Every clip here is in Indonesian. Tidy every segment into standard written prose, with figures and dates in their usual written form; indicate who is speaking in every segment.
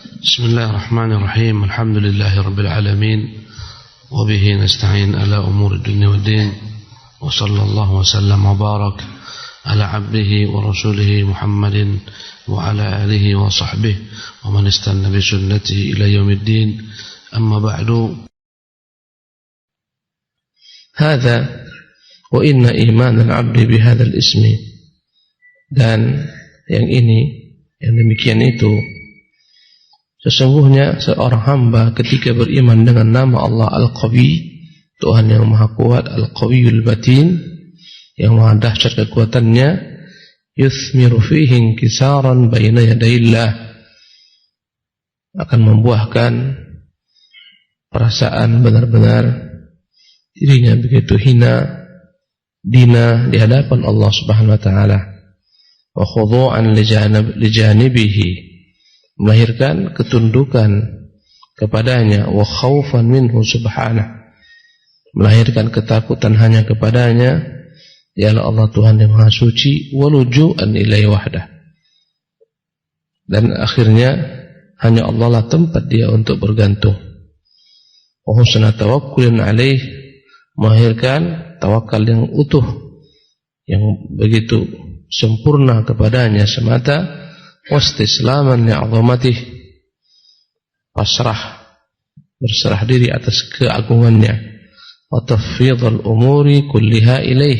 Speaker 1: بسم الله الرحمن الرحيم. الحمد لله رب العالمين وبه نستعين على أمور الدنيا والدين وصلى الله وسلم وبارك على عبده ورسوله محمد وعلى آله وصحبه ومن استنى بسنته إلى يوم الدين. أما بعد.
Speaker 2: هذا وإن إيمان العبد بهذا الاسم. Dan yang ini, yang demikian itu, sesungguhnya seorang hamba ketika beriman dengan nama Allah Al-Qawi, Tuhan yang Maha Kuat, Al-Qawiyul Batin, yang Maha dahsyat kekuatannya, yuthmiru fihi inkisaran baina yadayillah, akan membuahkan perasaan benar-benar dirinya begitu hina, dina di hadapan Allah Subhanahu wa taala, wa khudu'an li janibihi, melahirkan ketundukan kepadanya, wa khaufan minhu subhanahu, melahirkan ketakutan hanya kepadanya, dialah Allah Tuhan yang Maha Suci, wa luju'an ilaihi wahdah, dan akhirnya hanya Allah lah tempat dia untuk bergantung, wa husna tawakkulin alaih, melahirkan tawakal yang utuh, yang begitu sempurna kepadanya semata, wastislaman li'azamatih, pasrah, berserah diri atas keagungannya, wa tafwidhul umuri kulliha ilaih,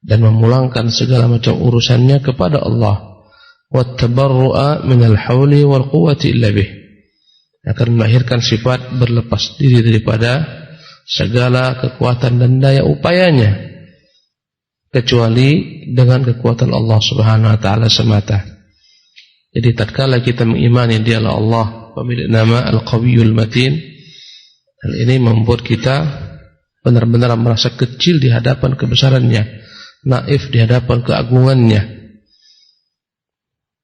Speaker 2: dan memulangkan segala macam urusannya kepada Allah, wa tabarru'a minal hauli wal quwwati illa bih, akan melahirkan sifat berlepas diri daripada segala kekuatan dan daya upayanya kecuali dengan kekuatan Allah Subhanahu wa taala semata. Jadi tatkala kita mengimani dialah Allah pemilik nama Al-Qawiyul Matin, hal ini membuat kita benar-benar merasa kecil di hadapan kebesarannya, naif di hadapan keagungannya,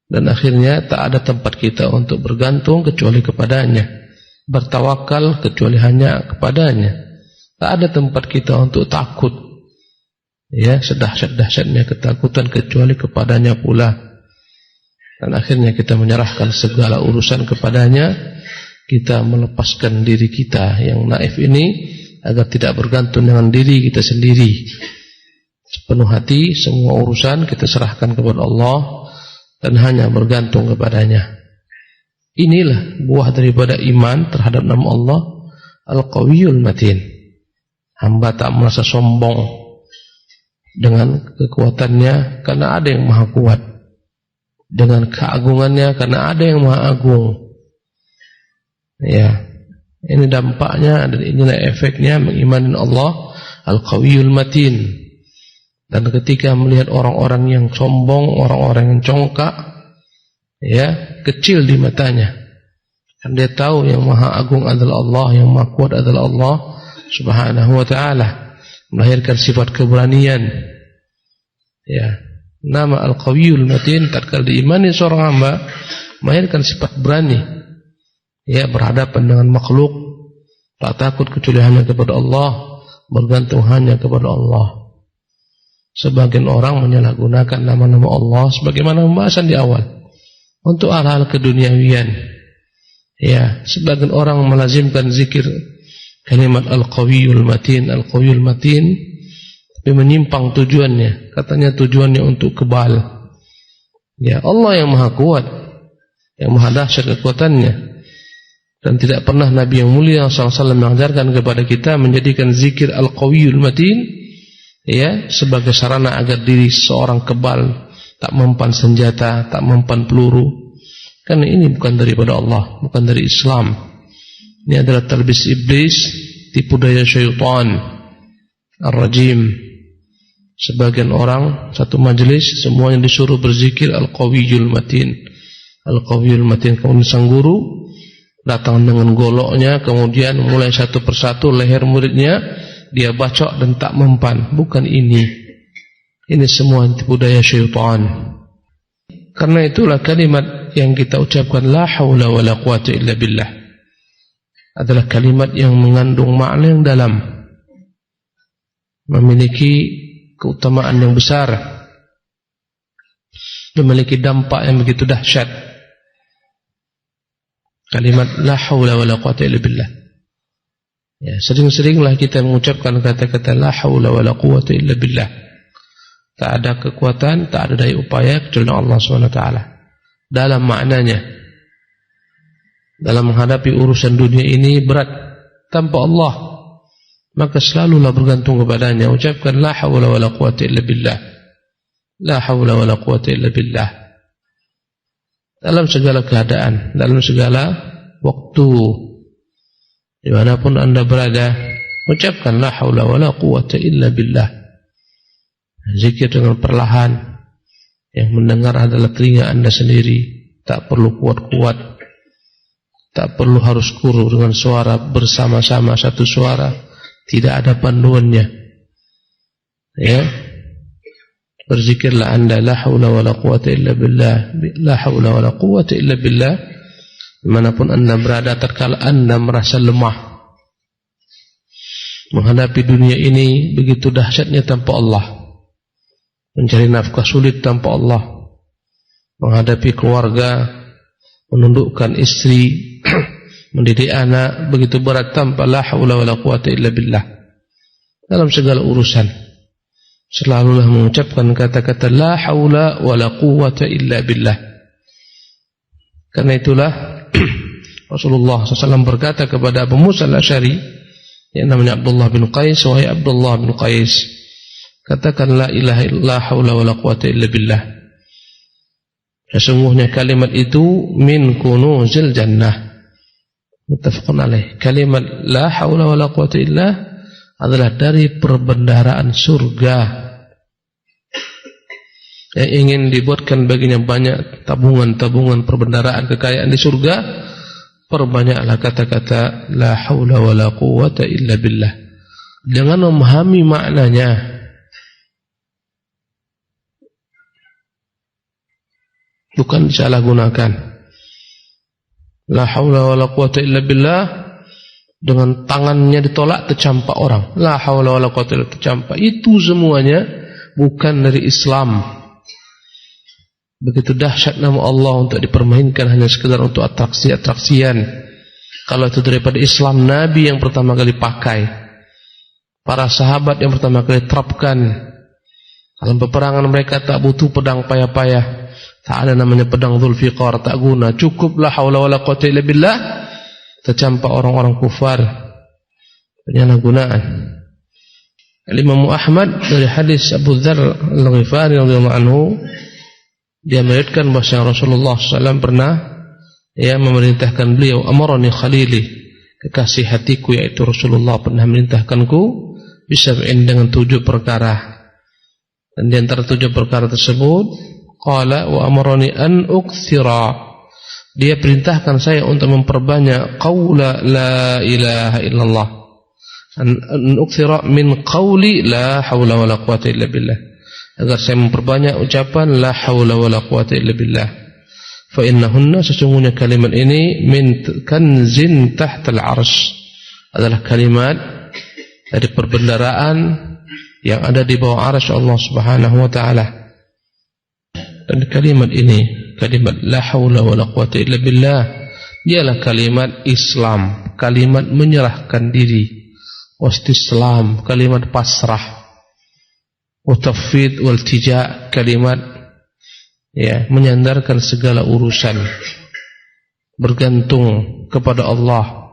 Speaker 2: dan akhirnya tak ada tempat kita untuk bergantung kecuali kepadanya, bertawakal kecuali hanya kepadanya. Tak ada tempat kita untuk takut, ya, sedahsyat-dahsyatnya ketakutan kecuali kepadanya pula. Dan akhirnya kita menyerahkan segala urusan kepadanya, kita melepaskan diri kita yang naif ini agar tidak bergantung dengan diri kita sendiri. Sepenuh hati semua urusan kita serahkan kepada Allah dan hanya bergantung kepadanya. Inilah buah daripada iman terhadap nama Allah Al-Qawiyul Matin. Hamba tak merasa sombong dengan kekuatannya karena ada yang Maha Kuat, dengan keagungannya karena ada yang Maha Agung. Ya, ini dampaknya dan inilah efeknya mengimani Allah Al-Qawiyul Matin. Dan ketika melihat orang-orang yang sombong, orang-orang yang congkak, ya, kecil di matanya, kan dia tahu yang Maha Agung adalah Allah, yang Maha Kuat adalah Allah Subhanahu wa ta'ala, melahirkan sifat keberanian. Ya, nama Al-Qawiyul Matin tatkala diimani seorang hamba melahirkan sifat berani, ya, berhadapan dengan makhluk, tak takut kecuali hanya kepada Allah, bergantung hanya kepada Allah. Sebagian orang menyalahgunakan nama-nama Allah sebagaimana pembahasan di awal untuk hal-hal keduniawian. Ya, sebagian orang melazimkan zikir kalimat Al-Qawiyul Matin, Al-Qawiyul Matin, tapi menyimpang tujuannya. Katanya tujuannya untuk kebal. Ya, Allah yang Maha Kuat, yang Maha dahsyat kekuatannya, dan tidak pernah Nabi yang mulia SAW mengajarkan kepada kita menjadikan zikir Al-Qawiyul Matin, ya, sebagai sarana agar diri seorang kebal, tak mempan senjata, tak mempan peluru. Karena ini bukan daripada Allah, bukan dari Islam. Ini adalah talbis iblis, tipu daya syaitan ar-rajim. Sebagian orang satu majelis semuanya disuruh berzikir Al-Qawiyul Matin, Al-Qawiyul Matin. Kemudian sang guru datang dengan goloknya, kemudian mulai satu persatu leher muridnya dia bacok dan tak mempan. Bukan ini. Ini semua tipu daya syaitan. Karena itulah kalimat yang kita ucapkan la haula wala quwata illa billah adalah kalimat yang mengandung makna yang dalam, memiliki keutamaan yang besar, memiliki dampak yang begitu dahsyat. Kalimat la haula wala quwata illa billah. Ya, sering-seringlah kita mengucapkan kata-kata la haula wala quwata illa billah. Tak ada kekuatan, tak ada daya upaya kecuali Allah SWT. Dalam maknanya, dalam menghadapi urusan dunia ini berat tanpa Allah, maka selalulah bergantung kepadanya. Ucapkan la haula wala quwata illa billah. La haula wala quwata illa billah. Dalam segala keadaan, dalam segala waktu, dimanapun anda berada, ucapkan la haula wala quwata illa billah. Zikir dengan perlahan, yang mendengar adalah telinga anda sendiri, tak perlu kuat-kuat, tak perlu harus kuru dengan suara bersama-sama satu suara, tidak ada panduannya. Ya, berzikirlah anda la haula wala quwata illa billah, la haula wala quwata illa billah, dimanapun anda berada tatkala anda merasa lemah menghadapi dunia ini begitu dahsyatnya tanpa Allah, mencari nafkah sulit tanpa Allah, menghadapi keluarga, menundukkan istri, mendidik anak begitu berat tanpa la haula wala quwata illa billah. Dalam segala urusan selalulah mengucapkan kata-kata la haula wala quwata illa billah. Karena itulah Rasulullah SAW berkata kepada Abu Musa al-Asy'ari yang namanya Abdullah bin Qais, wahai Abdullah bin Qais, katakan la ilaha illa haula wala quwata illa billah. Sesungguhnya kalimat itu min kunuzil jannah. Muttafaqun alaih. Kalimat la haula wala quwata illa adalah dari perbendaharaan surga. Yang ingin dibuatkan baginya banyak tabungan-tabungan perbendaharaan kekayaan di surga, perbanyaklah kata-kata la haula wala quwata illa billah. Dengan memahami maknanya, bukan disalahgunakan. La haula wala quwata illa billah dengan tangannya ditolak tercampak orang. La haula wala quwata illa tercampak. Itu semuanya bukan dari Islam. Begitu dahsyat nama Allah untuk dipermainkan hanya sekedar untuk atraksi-atraksian. Kalau itu daripada Islam, Nabi yang pertama kali pakai, para sahabat yang pertama kali terapkan. Dalam peperangan mereka tak butuh pedang payah-payah, tak ada namanya pedang Dzulfiqar, tak guna. Cukup la haula wala quwata illa billah, tercampak orang-orang kufar, penyalahgunaan. Imam Ahmad dari hadis Abu Dzar Al-Ghifari radhiyallahu anhu, dia meriwayatkan bahwa Rasulullah SAW pernah memerintahkan beliau, amarani khalili, kekasih hatiku yaitu Rasulullah pernah merintahkanku bisab'in dengan 7 perkara. Dan di antara 7 perkara tersebut, qala wa amarani an uktsira, dia perintahkan saya untuk memperbanyak qaula la ilaha illallah, an uktsira min qauli la haula wala quwata illa billah, agar saya memperbanyak ucapan la haula wala quwata illa billah. Fa innahunna, sesungguhnya kalimat ini min kanzin tahtal arsy, adalah kalimat dari perbendaharaan yang ada di bawah arsy Allah Subhanahu wa taala. Dan kalimat ini, kalimat la haula wala quwata illa billah, dialah kalimat Islam, kalimat menyerahkan diri, wastislam, kalimat pasrah, wa tafwid wal tija, kalimat menyandarkan segala urusan, bergantung kepada Allah,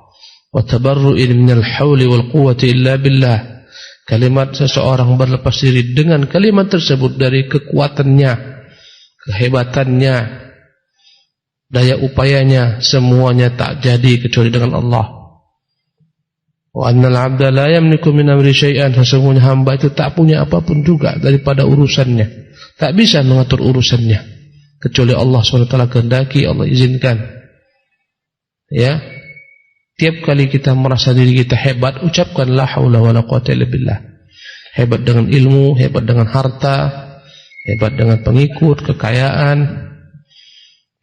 Speaker 2: wa tabarru'in minal hauli wal quwwati illa billah, kalimat seseorang berlepas diri dengan kalimat tersebut dari kekuatannya, kehebatannya, daya upayanya, semuanya tak jadi kecuali dengan Allah. Wa annal 'abda la yamliku min amri syai'an, sesungguhnya hamba itu tak punya apapun juga daripada urusannya, tak bisa mengatur urusannya kecuali Allah SWT kehendaki, Allah izinkan. Ya, tiap kali kita merasa diri kita hebat, ucapkan la haula wala quwata illa billah. Hebat dengan ilmu, hebat dengan harta, hebat dengan pengikut, kekayaan.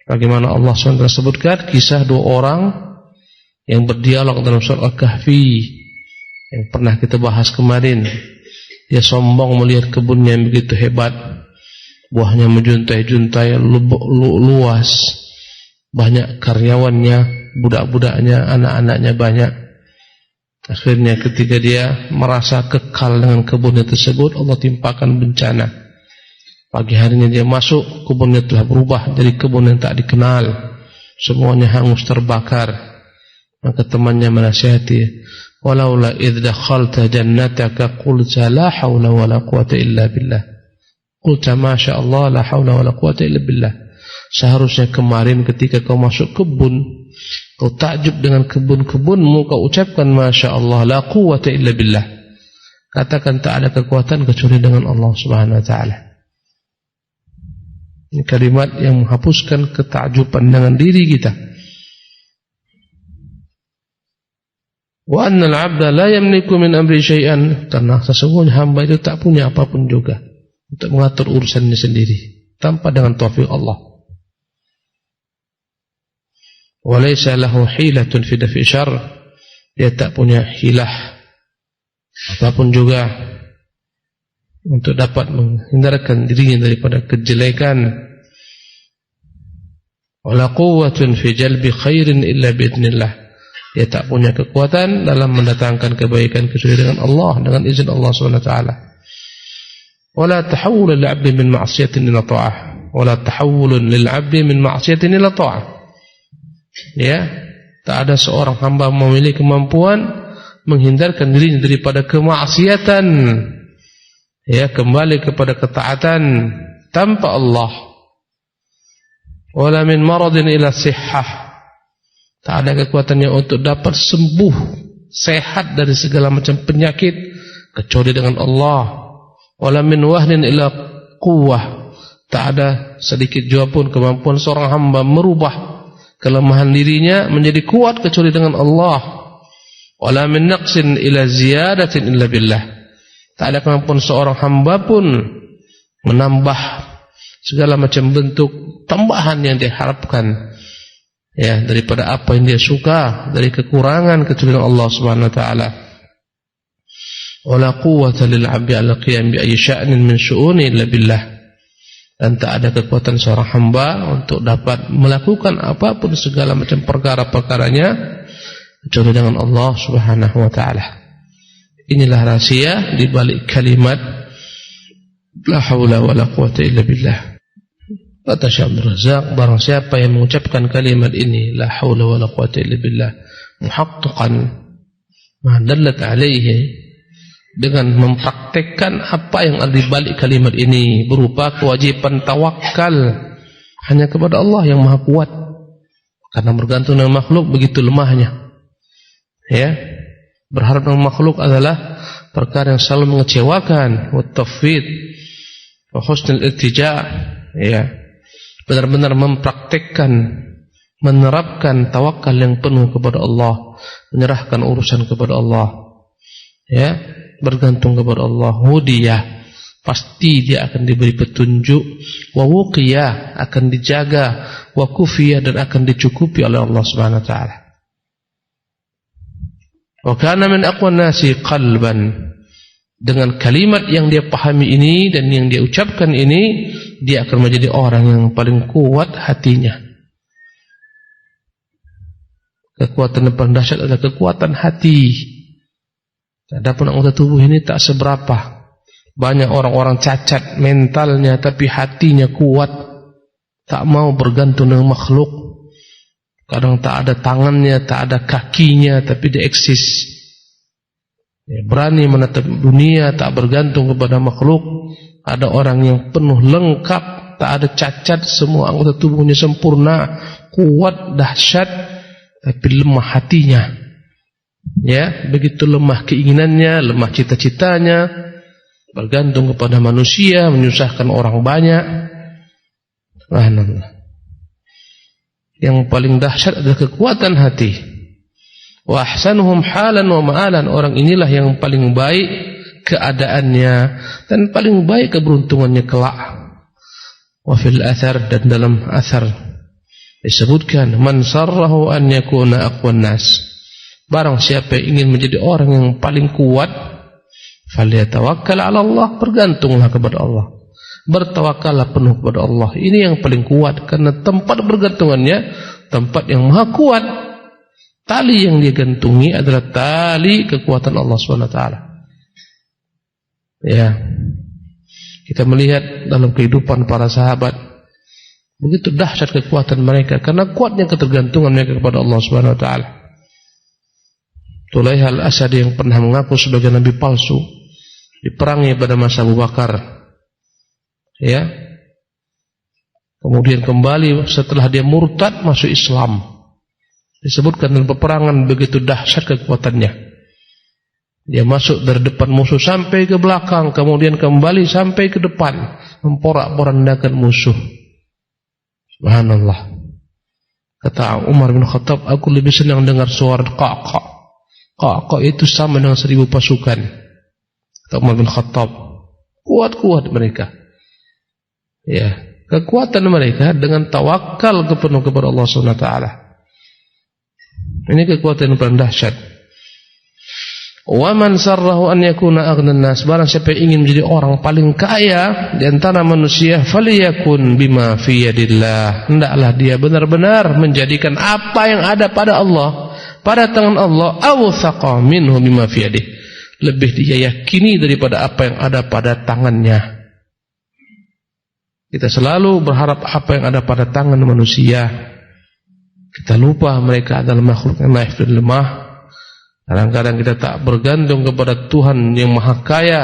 Speaker 2: Bagaimana Allah SWT sebutkan kisah 2 orang yang berdialog dalam surah Al-Kahfi yang pernah kita bahas kemarin. Dia sombong melihat kebunnya yang begitu hebat, buahnya menjuntai-juntai, luas, banyak karyawannya, budak-budaknya, anak-anaknya banyak. Akhirnya ketika dia merasa kekal dengan kebunnya tersebut, Allah timpakan bencana. Pagi harinya dia masuk, kebunnya telah berubah dari kebun yang tak dikenal, semuanya hangus terbakar. Maka temannya menasihati, walaula idh dakhalta jannataka qulta la haula wala quwata illa billah. Qulta masya Allah la haula wala quwata illa billah. Seharusnya kemarin ketika kau masuk kebun, kau takjub dengan kebun-kebunmu, kau ucapkan masya Allah la quwata illa billah. Katakan tak ada kekuatan kecuali dengan Allah Subhanahu wa taala. Ini kalimat yang menghapuskan ketakjuban dengan diri kita. Wa anna al-'abda la yamliku min amri syai'an, karena sesungguhnya hamba itu tak punya apapun juga untuk mengatur urusannya sendiri tanpa dengan taufik Allah. Wa laysa lahu hilatun fi daf'i syarr, dia tak punya hilah apapun juga untuk dapat menghindarkan dirinya daripada kejelekan. Wala quwwatun fi jalbi khairin illa biidznillah, dia tak punya kekuatan dalam mendatangkan kebaikan kecuali dengan Allah, dengan izin Allah Subhanahu wa taala. Wala tahawul lil 'abdi min ma'siyatin ila ta'ah, wala tahawul lil 'abdi min ma'siyatin ila ta'ah. Ya, tak ada seorang hamba memiliki kemampuan menghindarkan dirinya daripada kemaksiatan, ya, kembali kepada ketaatan tanpa Allah. Wala min maradin ila sihhah, tak ada kekuatannya untuk dapat sembuh, sehat dari segala macam penyakit kecuali dengan Allah. Wala min wahnin ila quwwah, tak ada sedikit jua pun kemampuan seorang hamba merubah kelemahan dirinya menjadi kuat kecuali dengan Allah. Wala min naqsin ila ziyadatin illa billah, tak ada kemampuan seorang hamba pun menambah segala macam bentuk tambahan yang diharapkan, ya, daripada apa yang dia suka dari kekurangan kecuali Allah Subhanahu wa taala. Wala quwwata lil 'abdi 'ala qiyam bi ayyi sya'nin min syu'uni illa billah, dan tak ada kekuatan seorang hamba untuk dapat melakukan apapun segala macam perkara-perkaranya kecuali dengan Allah Subhanahu wa taala. Inilah rahasia di balik kalimat la haula wala quwwata illa billah. Kata Syekh Abdul Razak, barang siapa yang mengucapkan kalimat ini la haula wala quwwata illa billah muhaqqiqan ma dallat alaihi, dengan mempraktekkan apa yang ada di balik kalimat ini berupa kewajiban tawakal hanya kepada Allah yang Maha Kuat, karena bergantung dengan makhluk begitu lemahnya. Ya, berharap dengan makhluk adalah perkara yang selalu mengecewakan. Wa tafwid wa husnul iltija', ya, benar-benar mempraktekkan, menerapkan tawakal yang penuh kepada Allah, menyerahkan urusan kepada Allah, ya, bergantung kepada Allah. Hudiyah, pasti dia akan diberi petunjuk. Wa wuqiyah, akan dijaga. Wa kufiyah, dan akan dicukupi oleh Allah Subhanahu wa taala. Wa kana min aqwan nasi qalban, dengan kalimat yang dia pahami ini dan yang dia ucapkan ini, dia akan menjadi orang yang paling kuat hatinya. Kekuatan yang paling dahsyat adalah kekuatan hati. Adapun anggota tubuh ini tak seberapa. Banyak orang-orang cacat mentalnya tapi hatinya kuat, tak mau bergantung dengan makhluk. Kadang tak ada tangannya, tak ada kakinya, tapi dia eksis. Ya, berani menatap dunia, tak bergantung kepada makhluk. Ada orang yang penuh lengkap, tak ada cacat, semua anggota tubuhnya sempurna, kuat, dahsyat, tapi lemah hatinya. Ya, begitu lemah keinginannya, lemah cita-citanya, bergantung kepada manusia, menyusahkan orang banyak. Yang paling dahsyat adalah kekuatan hati. Wa ahsanuhum halan wa ma'alan, orang inilah yang paling baik keadaannya dan paling baik keberuntungannya kelak. Wa fil athar, dan dalam athar disebutkan, man sarrahu an yakuna aqwan nas, barang siapa yang ingin menjadi orang yang paling kuat, falyatawakkal 'ala Allah, bergantunglah kepada Allah, bertawakallah penuh kepada Allah. Ini yang paling kuat, karena tempat bergantungannya tempat yang maha kuat. Tali yang dia gantungi adalah tali kekuatan Allah SWT. Ya, kita melihat dalam kehidupan para sahabat begitu dahsyat kekuatan mereka karena kuatnya ketergantungan mereka kepada Allah SWT. Tulaihah al-Asadi yang pernah mengaku sebagai nabi palsu diperangi pada masa Abu Bakar. Ya, kemudian kembali setelah dia murtad masuk Islam. Disebutkan dalam peperangan begitu dahsyat kekuatannya. Dia masuk dari depan musuh sampai ke belakang, kemudian kembali sampai ke depan, memporak-porandakan musuh. Subhanallah. Kata Umar bin Khattab, aku lebih senang dengar suara qaq-qaq. Qaq-qaq itu sama dengan 1000 pasukan. Kata Umar bin Khattab, kuat-kuat mereka. Ya, kekuatan mereka dengan tawakal penuh kepada Allah SWT. Ini kekuatan yang paling dahsyat. Wa man sarrahu an yakuna aghnan nas, barang siapa yang ingin menjadi orang paling kaya di antara manusia, faliyakun bima fi yadillah, hendaklah dia benar-benar menjadikan apa yang ada pada Allah, pada tangan Allah, awthaqa minhu bima fi yadihi, lebih dia yakini daripada apa yang ada pada tangannya. Kita selalu berharap apa yang ada pada tangan manusia. Kita lupa mereka adalah makhluk yang naif dan lemah. Kadang-kadang kita tak bergantung kepada Tuhan yang maha kaya,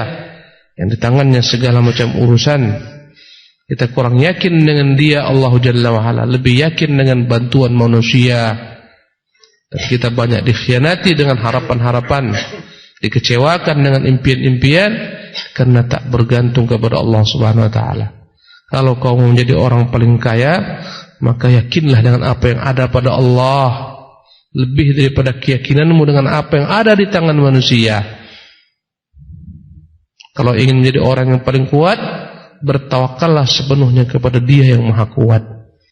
Speaker 2: yang di tangannya segala macam urusan. Kita kurang yakin dengan dia, Allah Jalla wa'ala, lebih yakin dengan bantuan manusia. Dan kita banyak dikhianati dengan harapan-harapan, dikecewakan dengan impian-impian karena tak bergantung kepada Allah Subhanahu wa ta'ala. Kalau kau menjadi orang paling kaya, maka yakinlah dengan apa yang ada pada Allah lebih daripada keyakinanmu dengan apa yang ada di tangan manusia. Kalau ingin menjadi orang yang paling kuat, bertawakallah sepenuhnya kepada Dia yang Maha Kuat.